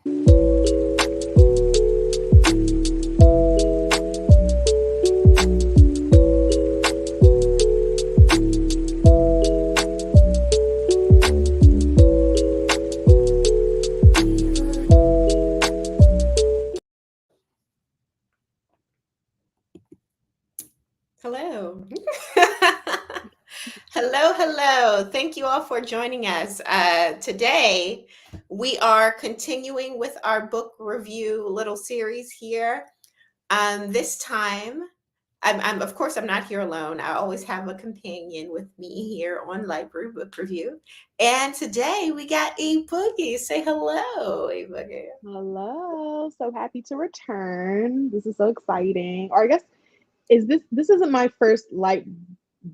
Hello. Hello, hello. Thank you all for joining us. Today, we are continuing with our book review little series here. This time, of course, I'm not here alone. I always have a companion with me here on Library Book Review. And today, we got A Boogie. Say hello, A Boogie. Hello, so happy to return. This is so exciting. Or I guess this isn't my first light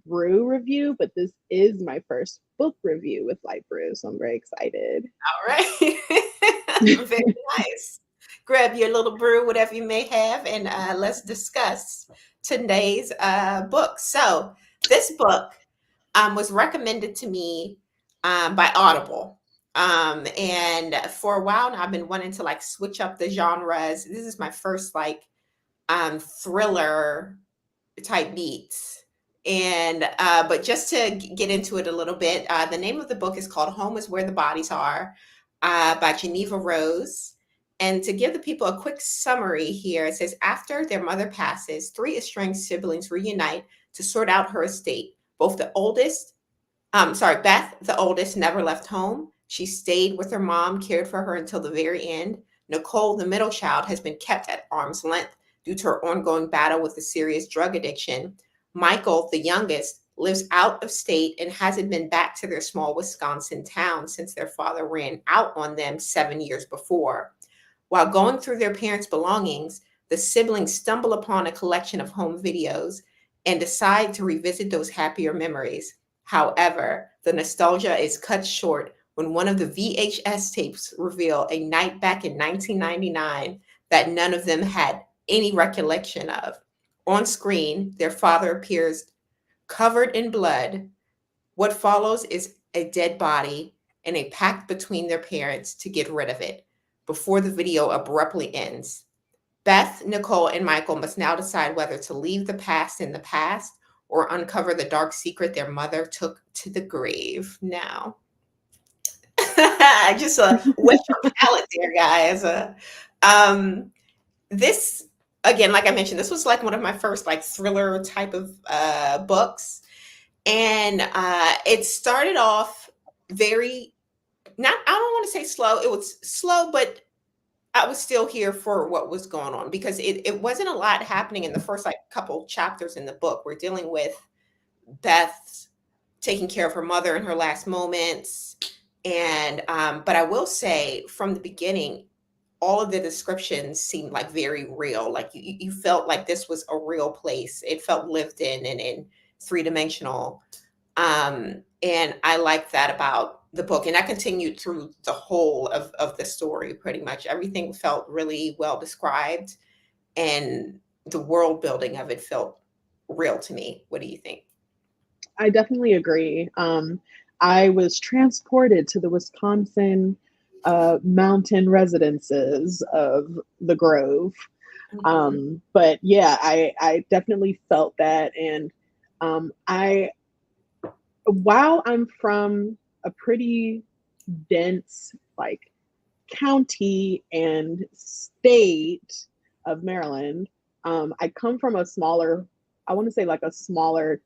brew review, but this is my first book review with light brew, so I'm very excited. All right. Very nice. Grab your little brew, whatever you may have, and let's discuss today's book. So, this book was recommended to me by Audible. And for a while now, I've been wanting to like switch up the genres. This is my first like thriller type beats. And but just to get into it a little bit, the name of the book is called Home is Where the Bodies Are by Jeneva Rose. And to give the people a quick summary here, it says after their mother passes, three estranged siblings reunite to sort out her estate. Both the oldest, Beth, the oldest, never left home. She stayed with her mom, cared for her until the very end. Nicole, the middle child, has been kept at arm's length due to her ongoing battle with a serious drug addiction. Michael, the youngest, lives out of state and hasn't been back to their small Wisconsin town since their father ran out on them 7 years before. While going through their parents' belongings, the siblings stumble upon a collection of home videos and decide to revisit those happier memories. However, the nostalgia is cut short when one of the VHS tapes reveal a night back in 1999 that none of them had any recollection of. On screen, their father appears covered in blood. What follows is a dead body and a pact between their parents to get rid of it before the video abruptly ends. Beth, Nicole, and Michael must now decide whether to leave the past in the past or uncover the dark secret their mother took to the grave. Now, just a wet your palate there, guys. This again, like I mentioned, this was like one of my first like thriller type of books, and it started off very not. I don't want to say slow. It was slow, but I was still here for what was going on because it wasn't a lot happening in the first like couple chapters in the book. We're dealing with Beth taking care of her mother in her last moments. And but I will say from the beginning, all of the descriptions seemed like very real. Like you felt like this was a real place. It felt lived in and in three-dimensional. And I like that about the book. And that continued through the whole of the story, pretty much. Everything felt really well described, and the world building of it felt real to me. What do you think? I definitely agree. I was transported to the Wisconsin mountain residences of the Grove. Mhm. But yeah, I definitely felt that. And I, while I'm from a pretty dense, like, county and state of Maryland, I come from a smaller, I want to say like a smaller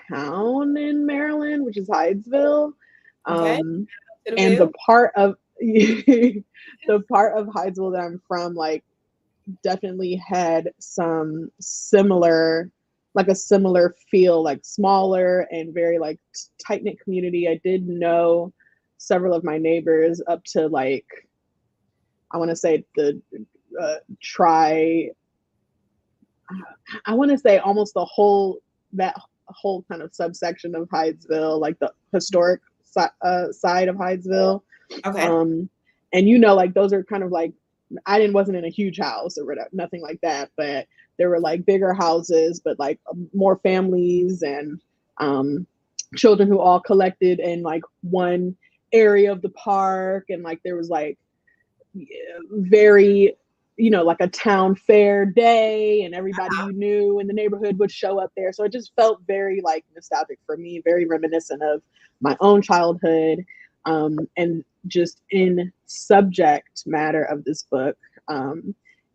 town in Maryland, which is Hydesville. Okay. Um, To the and the view. part of the part of Hydesville that I'm from, like, definitely had some similar, like a similar feel, like smaller and very like tight knit community. I did know several of my neighbors up to like, I want to say the try, I want to say almost the whole, that whole kind of subsection of Hydesville, like the historic side of Hydesville. Okay. Um, and you know, like those are kind of like, wasn't in a huge house or whatever, nothing like that, but there were like bigger houses, but like more families and children who all collected in like one area of the park, and like there was like very, like a town fair day, and everybody you knew in the neighborhood would show up there. So it just felt very like nostalgic for me, very reminiscent of my own childhood. And just in subject matter of this book,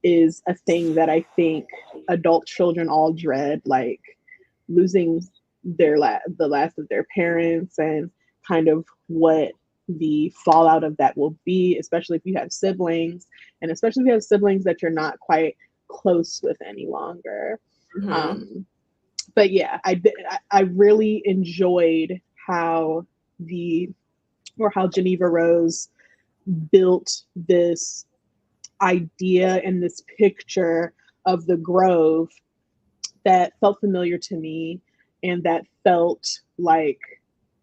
is a thing that I think adult children all dread, like losing the last of their parents, and kind of what the fallout of that will be, especially if you have siblings, and especially if you have siblings that you're not quite close with any longer. Mm-hmm. But yeah, I really enjoyed how how Jeneva Rose built this idea and this picture of the Grove that felt familiar to me, and that felt like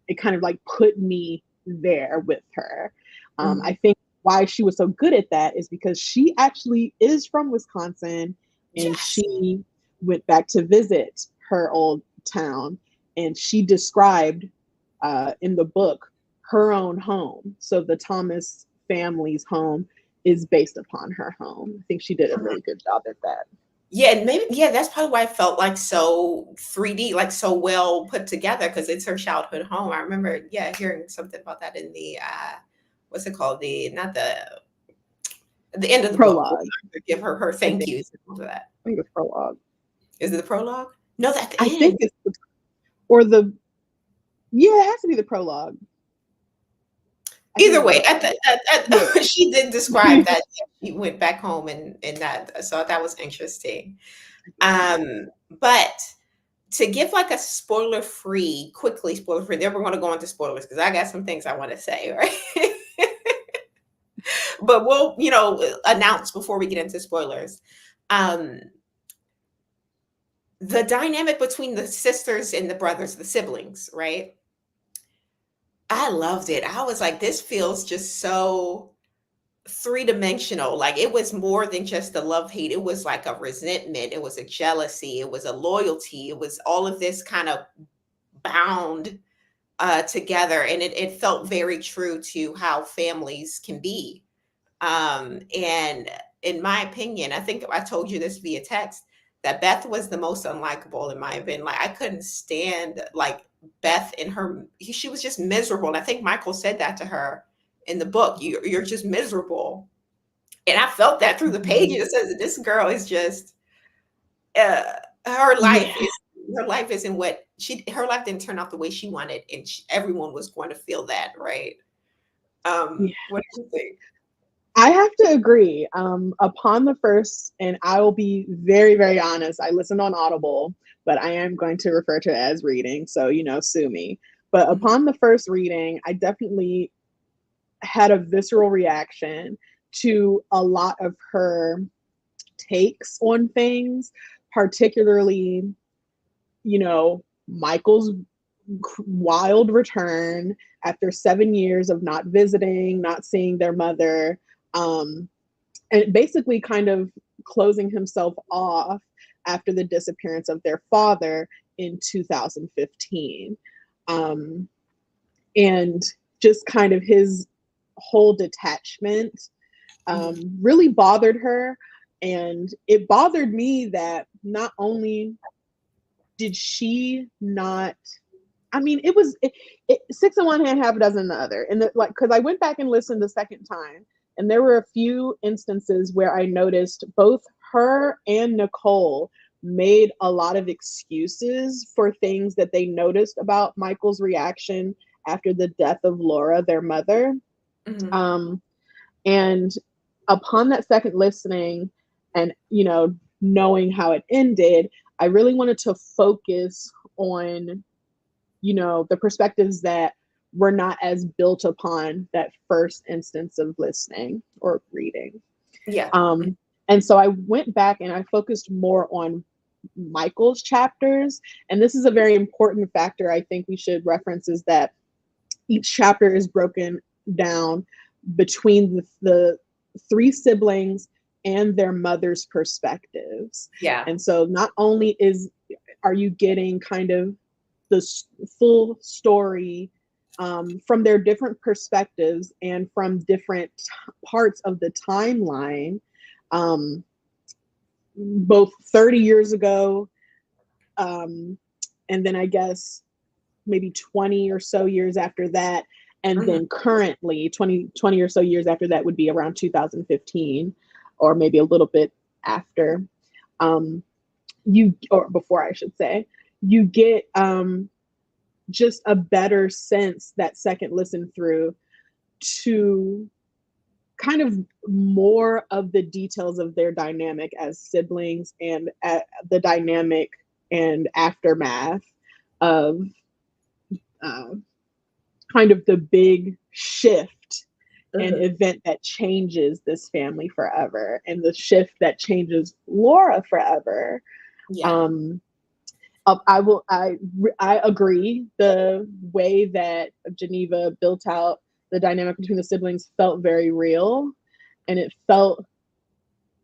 it kind of like put me there with her. Mm-hmm. I think why she was so good at that is because she actually is from Wisconsin, and Yes. she went back to visit her old town, and she described in the book her own home. So the Thomas family's home is based upon her home. I think she did a really good job at that. Yeah, and maybe that's probably why it felt like so 3D, like so well put together because it's her childhood home. I remember, hearing something about that in the what's it called? The not the end of the book. Where Prologue, they give her I thank think. yous and all of that. I think it's prologue. Is it the prologue? No, that's the I think end. it's or the yeah, it has to be the prologue. I think Either it's the way, prologue. Yeah. she did describe that she went back home and that, so that was interesting. But to give like a quickly spoiler free, then we're going to go into spoilers because I got some things I want to say, right? But we'll, announce before we get into spoilers. Um, the dynamic between the sisters and the brothers, the siblings, right? I loved it. I was like, this feels just so three-dimensional. Like it was more than just a love hate. It was like a resentment. It was a jealousy. It was a loyalty. It was all of this kind of bound together, and it felt very true to how families can be. And in my opinion, I think I told you this via text that Beth was the most unlikable in my opinion. Like I couldn't stand like Beth in her. She was just miserable, and I think Michael said that to her in the book. You're just miserable, and I felt that through the Mhm. pages. It says that this girl is just uh, her life Yeah. is her life isn't what her life didn't turn out the way she wanted, and everyone was going to feel that, right? Yeah. What do you think? I have to agree. Upon the first, and I will be very, very honest, I listened on Audible, but I am going to refer to it as reading. So, sue me. But Mhm. upon the first reading, I definitely had a visceral reaction to a lot of her takes on things, particularly, Michael's wild return after 7 years of not visiting, not seeing their mother, um, and basically kind of closing himself off after the disappearance of their father in 2015. Um, and just kind of his whole detachment Mhm. really bothered her. And it bothered me that not only did she not, I mean, six in one hand, half a dozen in the other. And because I went back and listened the second time, and there were a few instances where I noticed both her and Nicole made a lot of excuses for things that they noticed about Michael's reaction after the death of Laura, their mother. Mhm. Um, and upon that second listening, and knowing how it ended, I really wanted to focus on the perspectives that were not as built upon that first instance of listening or reading. Yeah. And so I went back and I focused more on Michael's chapters. And this is a very important factor I think we should reference, is that each chapter is broken down between the three siblings and their mother's perspectives. Yeah. And so not only are you getting kind of the full story from their different perspectives and from different parts of the timeline, both 30 years ago, and then I guess maybe 20 or so years after that, and Mhm. then currently 20 or so years after that would be around 2015, or maybe a little bit after. Or before, I should say, you get just a better sense that second listen through to kind of more of the details of their dynamic as siblings, and the dynamic and aftermath of uh, kind of the big shift and Mhm. event that changes this family forever, and the shift that changes Laura forever. Yeah. Um, I agree. The way that Geneva built out the dynamic between the siblings felt very real, and it felt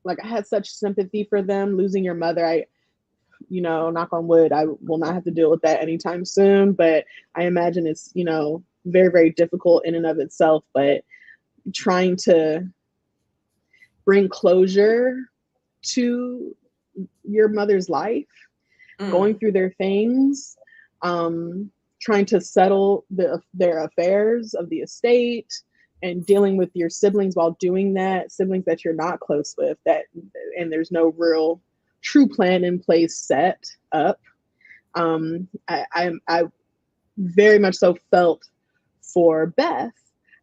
like I had such sympathy for them. Losing your mother, knock on wood, I will not have to deal with that anytime soon. But I imagine it's very, very difficult in and of itself. But trying to bring closure to your mother's life, going Mm. through their things, um, trying to settle their affairs of the estate, and dealing with your siblings while doing that, siblings that you're not close with, and there's no real true plan in place set up. I very much so felt for Beth,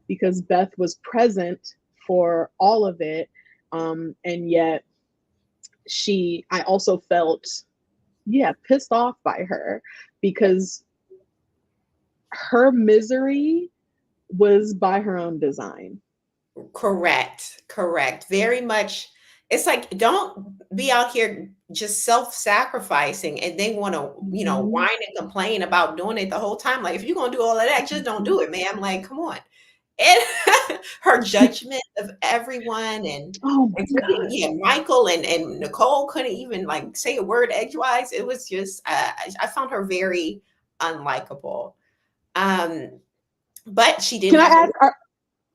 because Beth was present for all of it, and yet I also felt, yeah, pissed off by her, because her misery was by her own design. Correct, correct. Very much. It's like, don't be out here just self-sacrificing and they want to, Mm-hmm. whine and complain about doing it the whole time. Like, if you're going to do all of that, just don't Mm-hmm. do it, man. Like, come on. And her judgment of everyone, Oh my including, God. yeah, Michael and Nicole couldn't even like say a word edgewise. It was just, I found her very unlikable. Um, but she did Can I have ask,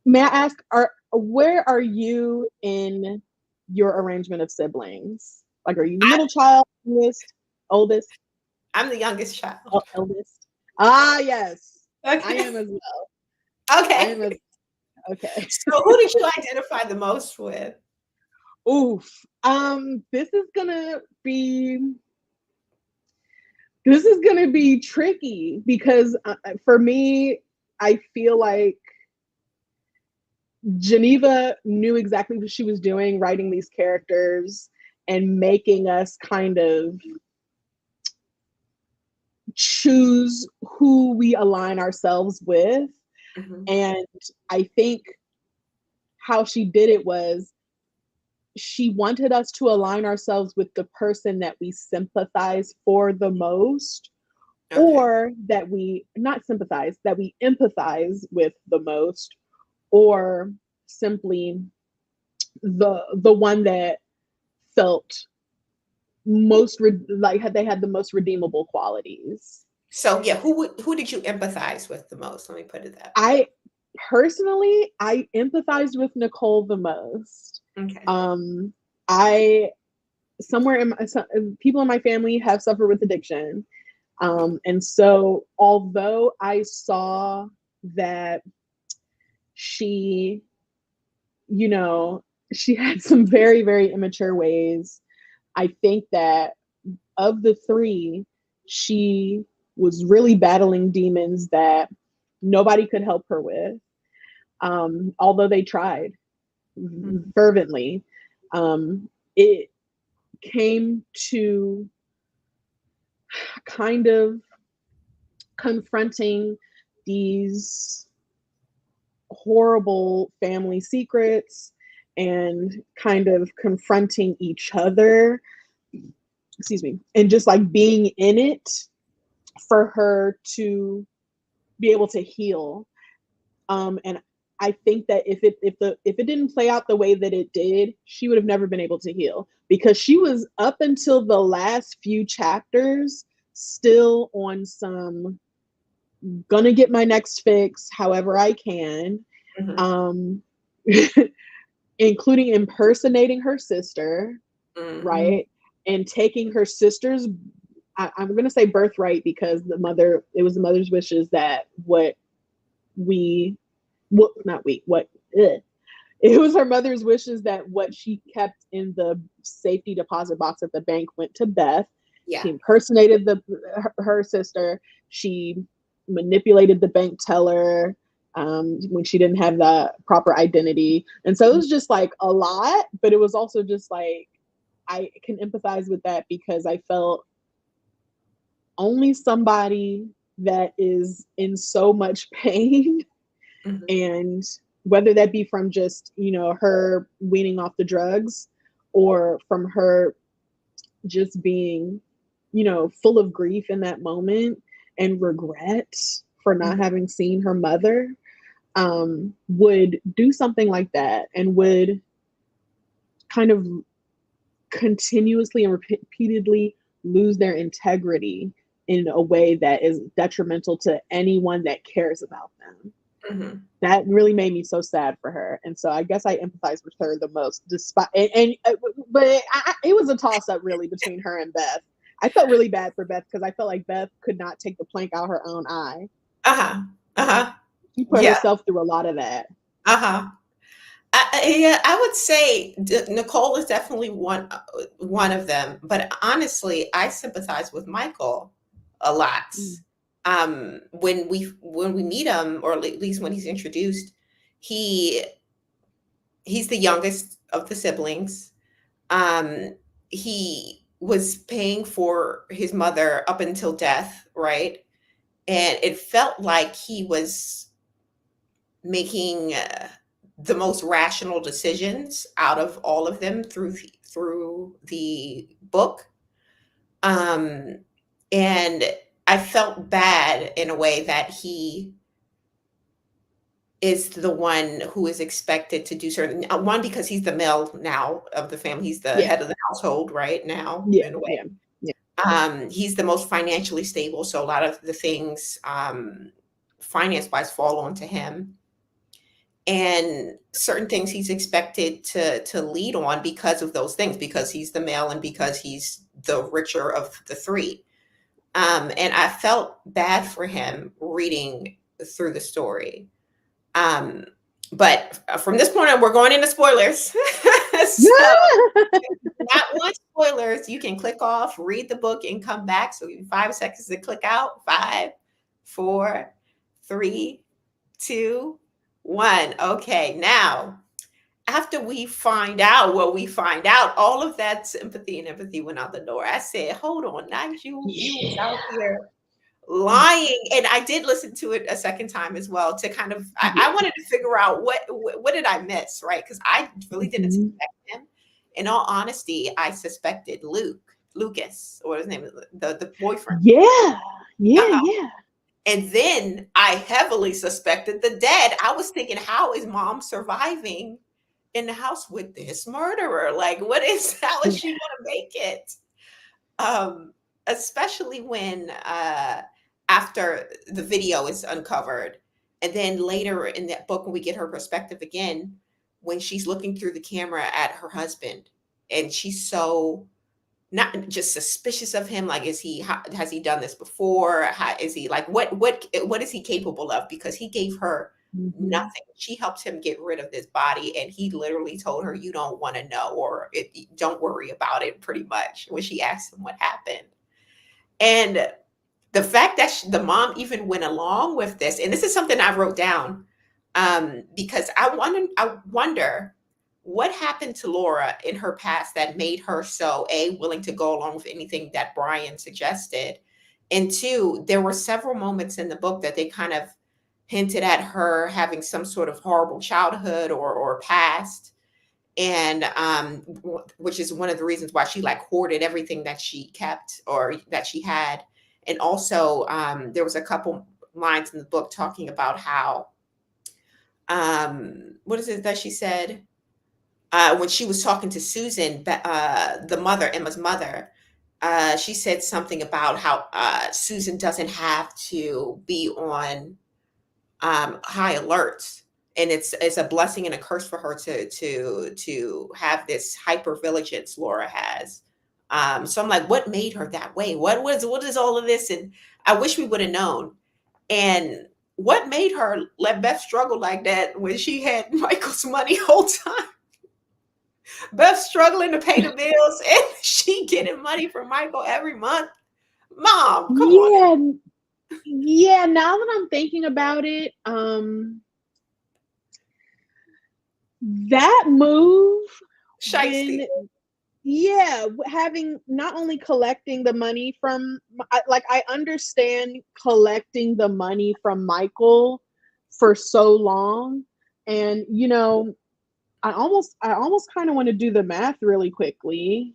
may I ask, where are you in your arrangement of siblings? Like, are you the middle child, youngest, oldest, I'm the youngest child. eldest? Ah, yes. I Okay. am as well. I Okay. am as okay. So who did you identify the most with? Oof. This is gonna be tricky, because for me, I feel like Geneva knew exactly what she was doing, writing these characters and making us kind of choose who we align ourselves with. Mhm. And I think how she did it was, she wanted us to align ourselves with the person that we sympathize for the most, Okay. or that we not sympathize, that we empathize with the most, or simply the one that felt like they had the most redeemable qualities. So yeah, who did you empathize with the most? Let me put it that way. I personally, I empathized with Nicole the most. Okay. Um, I somewhere in people in my family have suffered with addiction, and so although I saw that she, you know, she had some very, very immature ways, I think that of the three, she was really battling demons that nobody could help her with, although they tried Mhm. fervently. It came to kind of confronting these horrible family secrets, and kind of confronting each other, excuse me, and just like being in it for her to be able to heal. And I think that if it didn't play out the way that it did, she would have never been able to heal, because she was up until the last few chapters still on some gonna get my next fix however I can, Mhm. um, including impersonating her sister, Mhm. right? And taking her sister's, I'm gonna say birthright, because it was the mother's wishes that we, what, not we, what, ugh. It was her mother's wishes that what she kept in the safety deposit box at the bank went to Beth. She Yeah. impersonated her sister. She manipulated the bank teller when she didn't have the proper identity. And so it was just like a lot, but it was also just like, I can empathize with that because I felt only somebody that is in so much pain, Mhm. and whether that be from just, her weaning off the drugs, or from her just being, full of grief in that moment and regret for not Mhm. having seen her mother, would do something like that, and would kind of continuously and repeatedly lose their integrity in a way that is detrimental to anyone that cares about them. Mhm. That really made me so sad for her, and so I guess I empathize with her the most. Despite, but it was a toss up really between her and Beth. I felt really bad for Beth because I felt like Beth could not take the plank out her own eye. Uh-huh. Uh-huh. She put Yeah. herself through a lot of that. Uh-huh. Yeah, I would say Nicole is definitely one of them, but honestly, I sympathize with Michael a lot. Mm, When we meet him, or at least when he's introduced, he he's the youngest of the siblings. Um, he was paying for his mother up until death, right? And it felt like he was making the most rational decisions out of all of them through the book. Um, and I felt bad in a way that he is the one who is expected to do certain one, because he's the male now of the family. He's the yeah, head of the household right now yeah, in a way. yeah, yeah. He's the most financially stable, so a lot of the things finance wise fall onto him, and certain things he's expected to lead on because of those things, because he's the male and because he's the richer of the three. And I felt bad for him reading through the story. Um, but from this point on, we're going into spoilers. So not want spoilers, you can click off, read the book, and come back. So give you 5 seconds to click out. Five, four, three, two, one. Okay, now after we find out what we find out, all of that sympathy and empathy went out the door. I said, "Hold on, not you. You was Yeah, out here lying." And I did listen to it a second time as well to kind of. I yeah. wanted to figure out what did I miss, right? Because I really didn't Mhm. suspect him. In all honesty, I suspected Lucas, or his name, the boyfriend. Yeah, yeah, Uh-huh. yeah. And then I heavily suspected the dad. I was thinking, how is mom surviving in the house with this murderer? Like, what is how is she gonna make it? Um, Especially when after the video is uncovered, and then later in that book when we get her perspective again, when she's looking through the camera at her husband, and she's so not just suspicious of him, like, has he done this before? How is he, like, what is he capable of? Because he gave her Mhm. nothing. She helped him get rid of this body, and he literally told her, "You don't wanna know, or don't worry about it," pretty much, when she asked him what happened. And the fact that the mom even went along with this, and this is something I wrote down, because I wonder what happened to Laura in her past that made her so willing to go along with anything that Brian suggested, and two, there were several moments in the book that they kind of hinted at her having some sort of horrible childhood or past, and which is one of the reasons why she like hoarded everything that she kept or that she had. And also there was a couple lines in the book talking about how what is it that she said when she was talking to Susan, the mother, Emma's mother, she said something about how Susan doesn't have to be on high alert, and it's a blessing and a curse for her to have this hyper vigilance Laura has. So I'm like, what made her that way? What is all of this? And I wish we would have known. And what made her let Beth struggle like that when she had Michael's money whole time? Beth struggling to pay the bills and she getting money from Michael every month. Mom, come on. Yeah, yeah. Now that I'm thinking about it, that move Shiesty. when yeah, having not only collecting the money from like I understand collecting the money from Michael for so long, and I almost kind of want to do the math really quickly,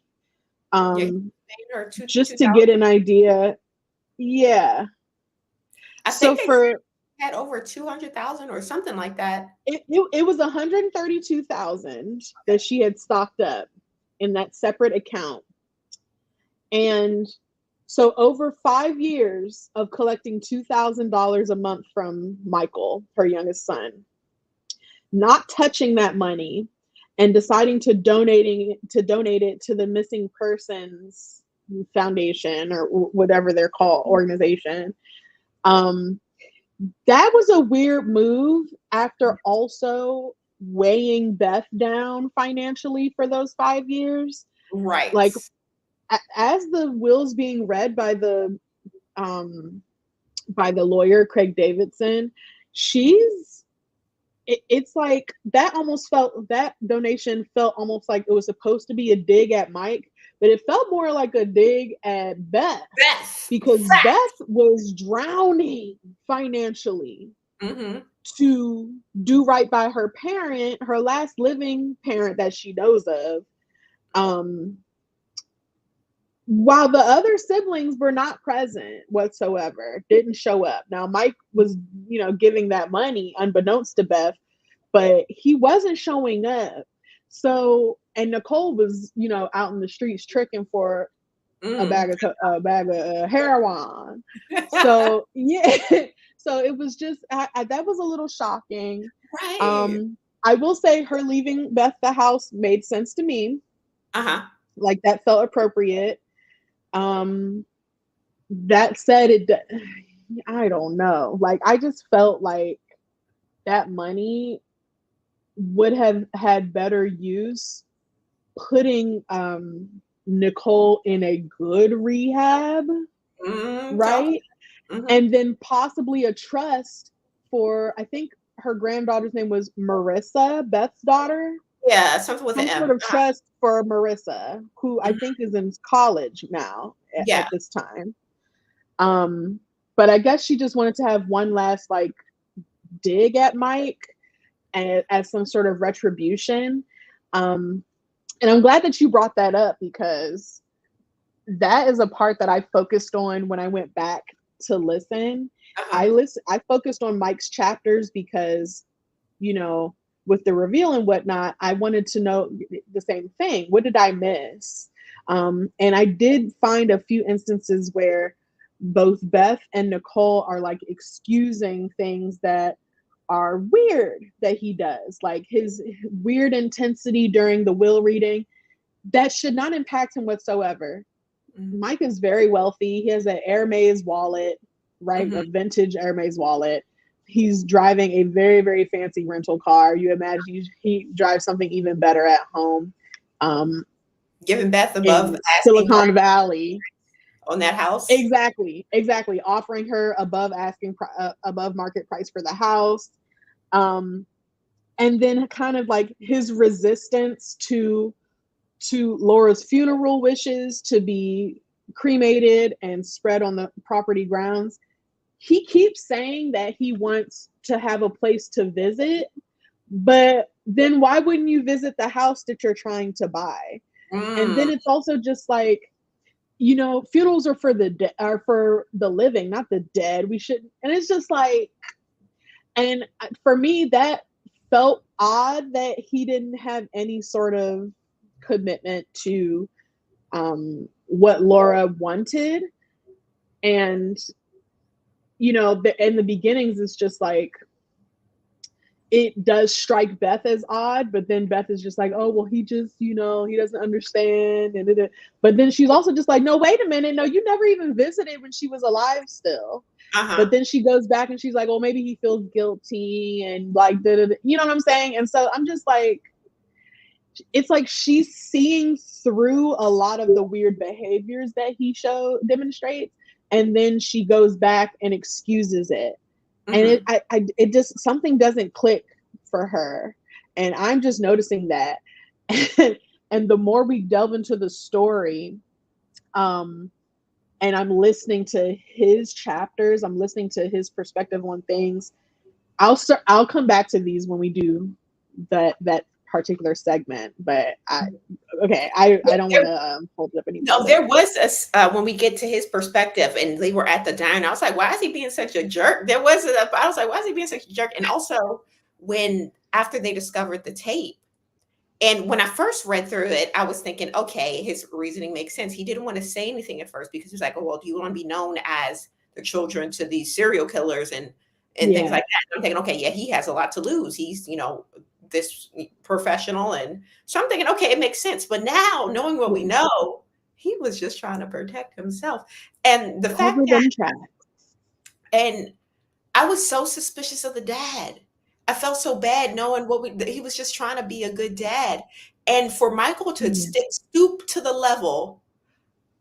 Yeah, um paying her just two to get thousand. an idea. Yeah. I So think they for had over 200,000 or something like that. it was 132,000 that she had stocked up in that separate account. And so over 5 years of collecting $2,000 a month from Michael, her youngest son, not touching that money and deciding to donate it to the missing persons foundation or whatever they're called, organization. Um, that was a weird move after also weighing Beth down financially for those 5 years. Right. Like as the will's being read um by the lawyer Craig Davidson, it's like that donation felt almost like it was supposed to be a dig at Mike, but it felt more like a dig at Beth Beth. because Beth Fact. was drowning financially Hmm. to do right by her parent, her last living parent that she knows of. Um, while the other siblings were not present whatsoever, didn't show up. Now, Mike was, giving that money unbeknownst to Beth, but he wasn't showing up. So, and Nicole was, out in the streets tricking for Mm. a bag of heroin. So, yeah. So it was just that was a little shocking. Right. Um, I will say her leaving Beth the house made sense to me. Uh-huh. Like that felt appropriate. Um, that said, I don't know. Like I just felt like that money would have had better use putting Nicole in a good rehab, Mm, talk. right? Hmm. And then possibly a trust for, I think her granddaughter's name was Marissa, Beth's daughter. Yeah, something with an Some M. sort of trust for Marissa, who I Mhm. think is in college now Yeah. at this time. Um, but I guess she just wanted to have one last like dig at Mike and as some sort of retribution. Um, and I'm glad that you brought that up because that is a part that I focused on when I went back to listen. Uh-huh. I focused on Mike's chapters because, you know, with the reveal and whatnot, I wanted to know the same thing. What did I miss? And I did find a few instances where both Beth and Nicole are like excusing things that are weird that he does, like his weird intensity during the will reading. That should not impact him whatsoever. Mike is very wealthy. He has an Hermes wallet, right? Mm-hmm. A vintage Hermes wallet. He's driving a very, very fancy rental car. You imagine he drives something even better at home, um, Giving Beth above in asking Silicon Valley. on that house. Exactly. Offering her above market price for the house. Um, and then kind of like his resistance to Laura's funeral wishes to be cremated and spread on the property grounds. He keeps saying that he wants to have a place to visit, but then why wouldn't you visit the house that you're trying to buy? And Mm. then it's also just like, funerals are for are for the living, not the dead. We should, and it's just like, and for me, that felt odd that he didn't have any sort of commitment to what Laura wanted. And, you know, in the beginnings, it's just like, it does strike Beth as odd, but then Beth is just like, oh, well, he just, you know, he doesn't understand. But then she's also just like, no, wait a minute. No, you never even visited when she was alive still. But then she goes back and she's like, well, maybe he feels guilty and like, you know what I'm saying? And so I'm just like, it's like she's seeing through a lot of the weird behaviors that he demonstrates. And then she goes back and excuses it. And it just, something doesn't click for her. And I'm just noticing that. And the more we delve into the story, and I'm listening to his chapters, I'm listening to his perspective on things. I'll come back to these when we do that particular segment, but I don't want to hold it up anymore. No, there was when we get to his perspective and they were at the diner, I was like, why is he being such a jerk? I was like, why is he being such a jerk? And also after they discovered the tape, and when I first read through it, I was thinking, okay, his reasoning makes sense. He didn't want to say anything at first because he's like, oh, well, do you want to be known as the children to these serial killers and things like that? And I'm thinking, okay, yeah, he has a lot to lose. He's, you know, this professional. And so I'm thinking, okay, it makes sense. But now knowing what we know, he was just trying to protect himself. And the fact that, and I was so suspicious of the dad. I felt so bad knowing he was just trying to be a good dad. And for Michael to stoop to the level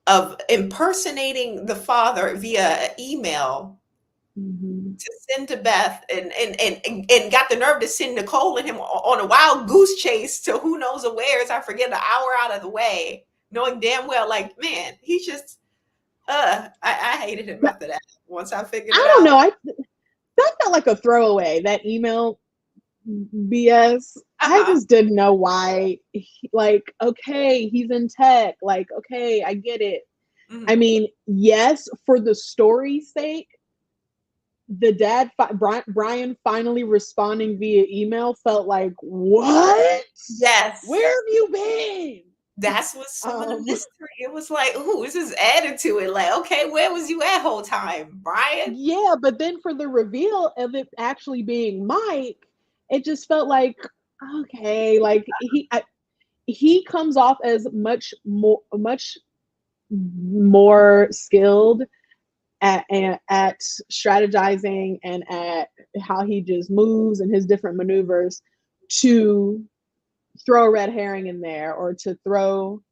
of impersonating the father via email to send to Beth and got the nerve to send Nicole and him on a wild goose chase to who knows where, I forget, an hour out of the way, knowing damn well, like, man, he's just, I hated him after that. Once I figured it out. I don't know. That felt like a throwaway, that email BS. I just didn't know why. Like, okay, he's in tech. Like, okay, I get it. I mean, yes, for the story's sake, the dad, Brian, finally responding via email felt like, what? Yes. Where have you been? That's what some of the mystery. It was like, ooh, this is added to it. Like, okay, where was you at whole time, Brian? Yeah, but then for the reveal of it actually being Mike, it just felt like, okay, like he comes off as much more skilled at strategizing and at how he just moves and his different maneuvers to throw a red herring in there or to throw,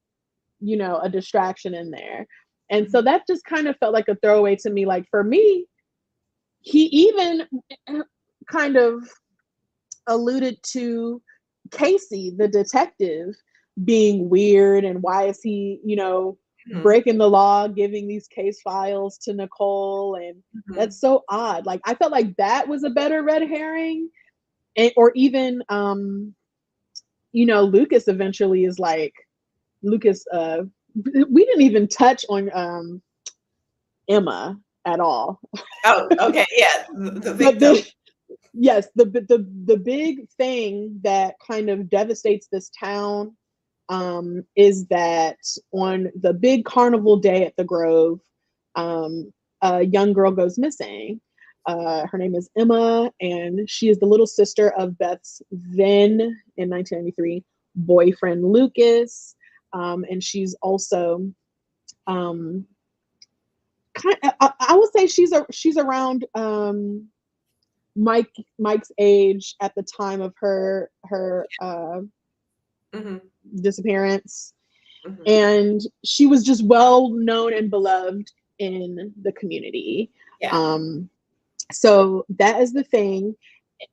you know, a distraction in there. And so that just kind of felt like a throwaway to me. Like, for me, he even kind of alluded to Casey, the detective, being weird, and why is he, you know, breaking the law, giving these case files to Nicole, and that's so odd. Like, I felt like that was a better red herring. Or even you know, Lucas eventually is like, we didn't even touch on Emma at all. Oh, okay, yeah, the victim. Yes, the big thing that kind of devastates this town is that on the big carnival day at the Grove, a young girl goes missing. Her name is Emma, and she is the little sister of Beth's then, in 1993, boyfriend Lucas. And she's also I would say she's around Mike's age at the time of her disappearance. And she was just well known and beloved in the community. So that is the thing.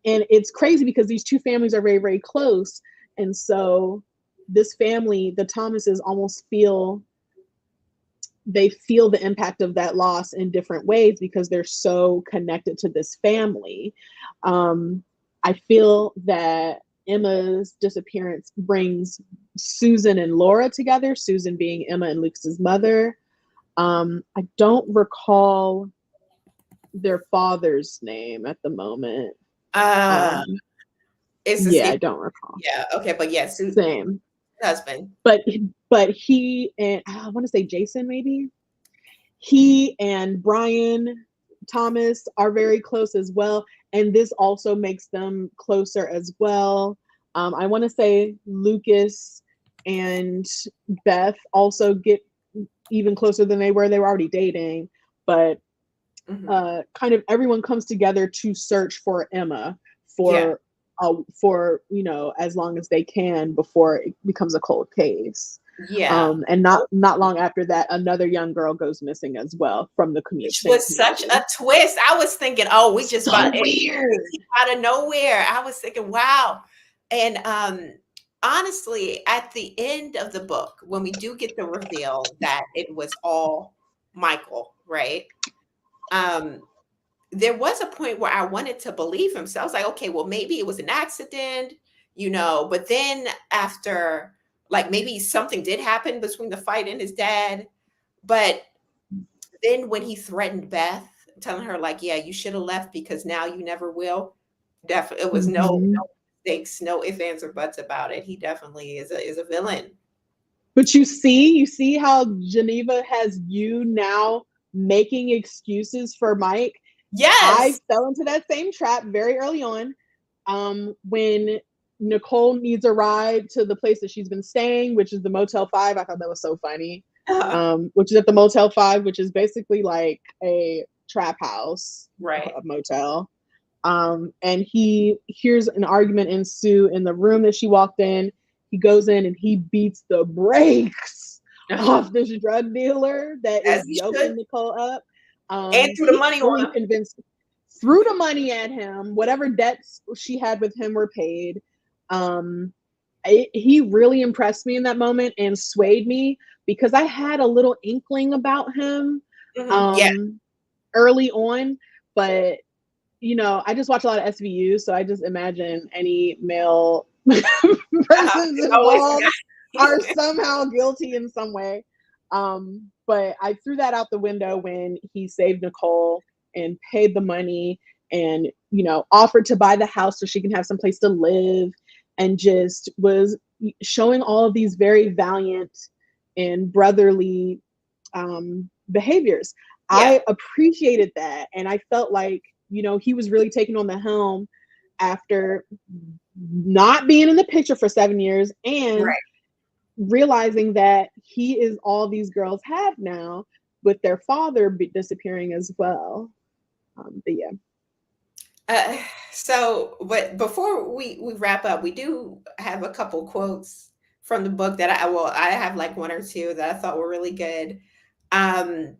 And it's crazy because these two families are very, very close. And so this family, the Thomases, almost feel the impact of that loss in different ways because they're so connected to this family. I feel that Emma's disappearance brings Susan and Laura together, Susan being Emma and Lucas's mother. I don't recall their father's name at the moment. It's I don't recall. Yeah, okay, but yeah, Same. husband. But he and I want to say Jason, maybe he and Brian Thomas are very close as well, and this also makes them closer as well. I want to say Lucas and Beth also get even closer than they were. They were already dating, but kind of everyone comes together to search for Emma Yeah. for as long as they can before it becomes a cold case. Yeah. And not long after that, another young girl goes missing as well from the Which same was such community. a twist. I was thinking, oh, we just So about weird. out of nowhere. I was thinking, wow. And honestly, at the end of the book, when we do get the reveal that it was all Michael, right? Um, there was a point where I wanted to believe him. So I was like, okay, well, maybe it was an accident, but then after, like, maybe something did happen between the fight and his dad. But then when he threatened Beth, telling her, like, yeah, you should have left because now you never will. Definitely, it was Mhm. no mistakes, no ifs, ands, or buts about it. He definitely is a villain. But you see how Geneva has you now making excuses for Mike. I Yes. fell into that same trap very early on. When Nicole needs a ride to the place that she's been staying, which is the Motel 5. I thought that was so funny. Which is at the Motel 5, which is basically like a trap house, Right. a motel. And he hears an argument ensue in the room that she walked in. He goes in and he beats the brakes off this drug dealer that As is he should. yoking Nicole up. And threw the He's money on fully him. convinced, threw the money at him. Whatever debts she had with him were paid. Um, he really impressed me in that moment and swayed me because I had a little inkling about him Yeah. early on, but I just watch a lot of SVU, so I just imagine any male persons It's always involved are somehow guilty in some way. But I threw that out the window when he saved Nicole and paid the money and, offered to buy the house so she can have some place to live and just was showing all of these very valiant and brotherly behaviors. yeah. I appreciated that. And I felt like, he was really taking on the helm after not being in the picture for 7 years and Right. realizing that he is all these girls have now with their father disappearing as well. But yeah. Uh, but before we wrap up, we do have a couple quotes from the book that I have like one or two that I thought were really good.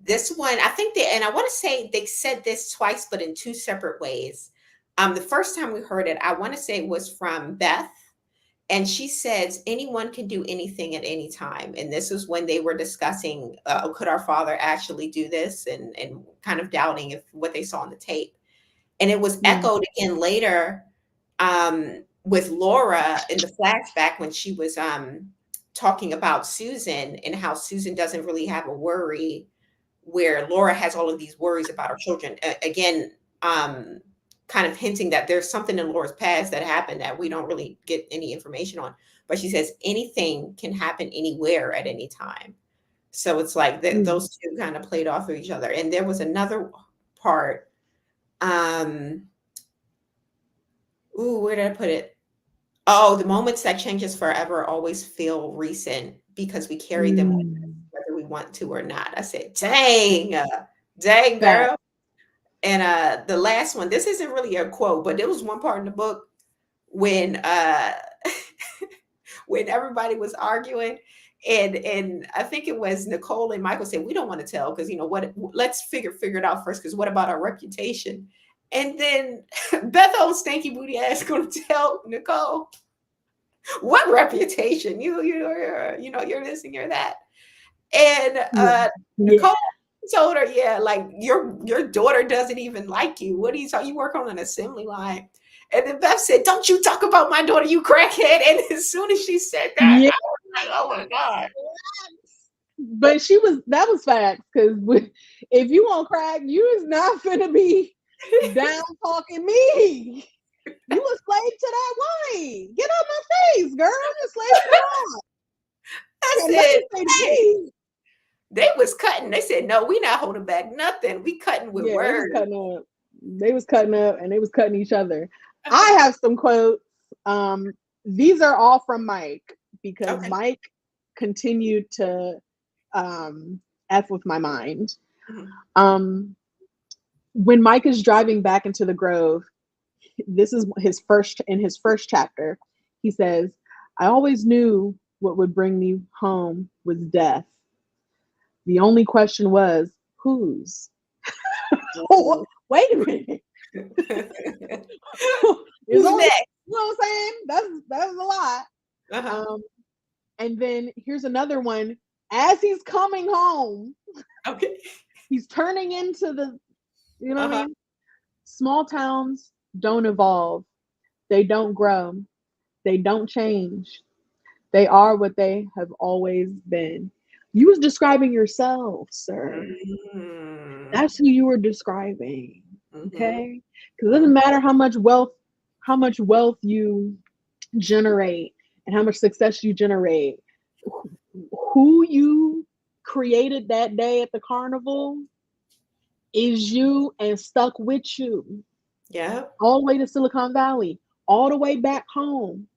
This one, I think and I want to say they said this twice, but in two separate ways. The first time we heard it, I want to say it was from Beth, and she says anyone can do anything at any time. And this is when they were discussing, could our father actually do this, and kind of doubting if what they saw on the tape. And it was Mm. echoed again later with Laura in the flashback when she was talking about Susan and how Susan doesn't really have a worry, where Laura has all of these worries about her children. Again, kind of hinting that there's something in Laura's past that happened that we don't really get any information on. But she says anything can happen anywhere at any time. So it's like Mm. those two kind of played off of each other. And there was another part. Where did I put it? Oh, the moments that change us forever always feel recent because we carry them with us, Mm. whether we want to or not. I said, dang, dang, That. girl. And the last one, this isn't really a quote, but there was one part in the book when when everybody was arguing, and I think it was Nicole and Michael said, we don't want to tell because what, let's figure it out first, because what about our reputation? And then Beth old stinky booty ass gonna tell Nicole, what reputation? You're this and you're that. And Yeah. Yeah. Nicole told her, yeah, like your daughter doesn't even like you. What are you talking? You work on an assembly line. And then Beth said, don't you talk about my daughter, you crackhead. And as soon as she said that, Yeah. I was like, oh my God. But that was facts because if you on crack, you is not gonna be down talking me. You a slave to that wine. Get out my face, girl. I'm a slave to the wine. I Let said, me say the hey, key. they was cutting. They said, no, we not holding back nothing. We cutting with Yeah, they was words. cutting up. They was cutting up and they was cutting each other. I have some quotes. These are all from Mike because Okay. Mike continued to F with my mind. Mhm. When Mike is driving back into the Grove, this is his first chapter. He says, I always knew what would bring me home was death. The only question was, whose? Oh, wait a minute. There's Who's only, next? you know what I'm saying? That's a lot. Uh-huh. And then here's another one. As he's coming home, Okay. he's turning into the, you know what I Uh-huh. mean? Small towns don't evolve. They don't grow. They don't change. They are what they have always been. You was describing yourself, sir. Mm-hmm. That's who you were describing. Mm-hmm. Okay? Because it doesn't matter how much wealth you generate and how much success you generate. Who you created that day at the carnival is you and stuck with you Yeah. all the way to Silicon Valley, all the way back home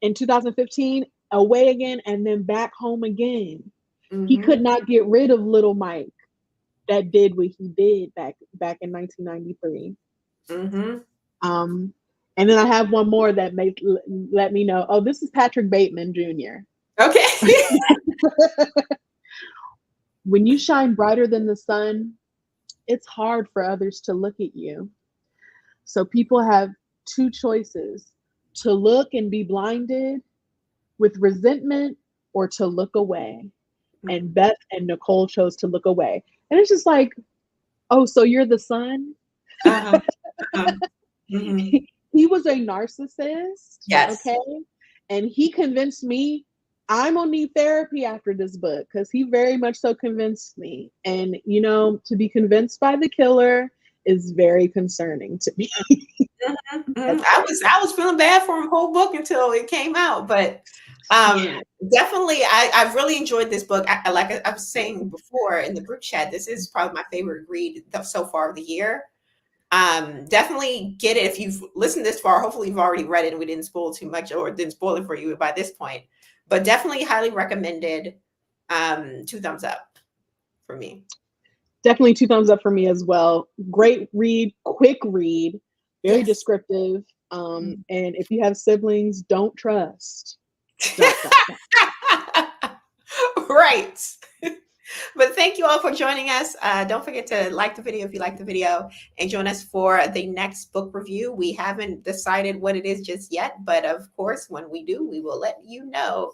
in 2015, away again, and then back home again. He Mm-hmm. could not get rid of little Mike that did what he did back in 1993. Mm-hmm. And then I have one more that may let me know. Oh, this is Patrick Bateman Jr. Okay. When you shine brighter than the sun, it's hard for others to look at you. So people have two choices: to look and be blinded with resentment or to look away. And Beth and Nicole chose to look away. And it's just like, oh, so you're the sun? Uh-huh. Uh-huh. Mm-hmm. He was a narcissist, Yes. okay? And he convinced me I'm gonna need therapy after this book because he very much so convinced me. And to be convinced by the killer is very concerning to me. Mhm, mhm. That's I was feeling bad for him whole book until it came out, but yeah. definitely I've really enjoyed this book. Like I was saying before in the group chat, this is probably my favorite read so far of the year. Definitely get it if you've listened this far. Hopefully you've already read it and we didn't spoil too much or didn't spoil it for you by this point. But definitely highly recommended. 2 thumbs up for me. Definitely 2 thumbs up for me as well. Great read, quick read, very Yes. descriptive. Mm. And if you have siblings, don't trust. Dot dot dot. Right. But thank you all for joining us. Don't forget to like the video if you like the video and join us for the next book review. We haven't decided what it is just yet, but of course, when we do, we will let you know.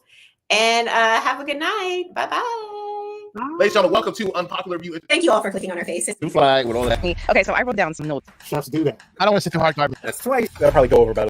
And have a good night. Bye bye. Ladies and gentlemen, welcome to Unpopular View. Thank you all for clicking on our faces. New flag with all that. Okay, so I wrote down some notes. Let's do that. I don't want to sit too hard. That's twice. That'll probably go over better.